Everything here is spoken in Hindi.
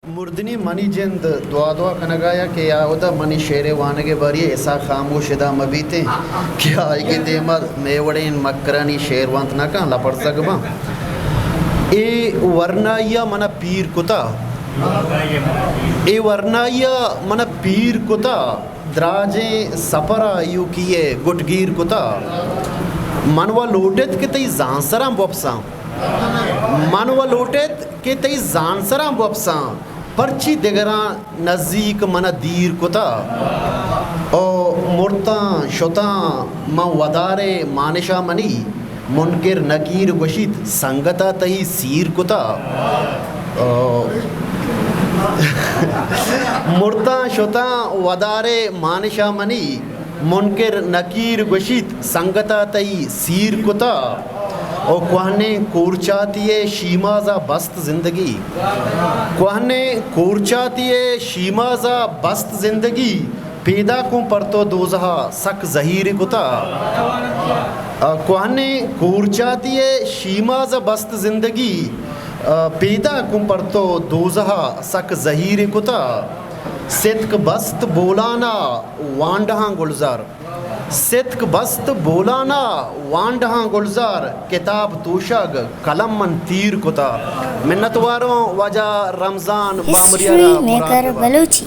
मुर्दनी मनी जिंद दुआ दुआ कनगाया के यादा मनी शेरे वानगे बरिए ऐसा खामोशिदा मबीते क्या आएगी देमर मेवड़े मकरानी शेरवंत ना का लपड़ सकबा ए वर्नाया मन पीर कुता ए वर्नाया मन पीर कुता द्राजे सपरा यू किए गुटगीर कुता मनवा लोटेत के तई जांसरा बपसा मनवा लोटेत के तई जांसरा बपसा पर्ची दिगरा नज़दीक मन दीर कुता ओ मुर्ता शुता म वदारे मानिशा मनी मुनकिर नकीर गुशित संगता तही सीर कुता मुर्ता शुता वदारे मानिशा मनी मुनकिर नकीर गुशित संगता तही सीर कुता और कहने कोरचातिए शीमाजा बस्त ज़िंदगी कहने कोरचातिए शीमाजा बस्त ज़िंदगी पैदा को पर तो दोजहा सक ज़हीर कुता कहने कोरचातिए शीमाजा बस्त ज़िंदगी पैदा को पर तो दोजहा सक ज़हीर कुता सिद्क बस्त बोलाना वांडहा गुलजार सिद्क बस्त बोलाना वांडहा गुलजार किताब तोशग कलम मन तीर कुता मिन्नतवारों वजह रमज़ान हिस्ट्री मेकर बलूची।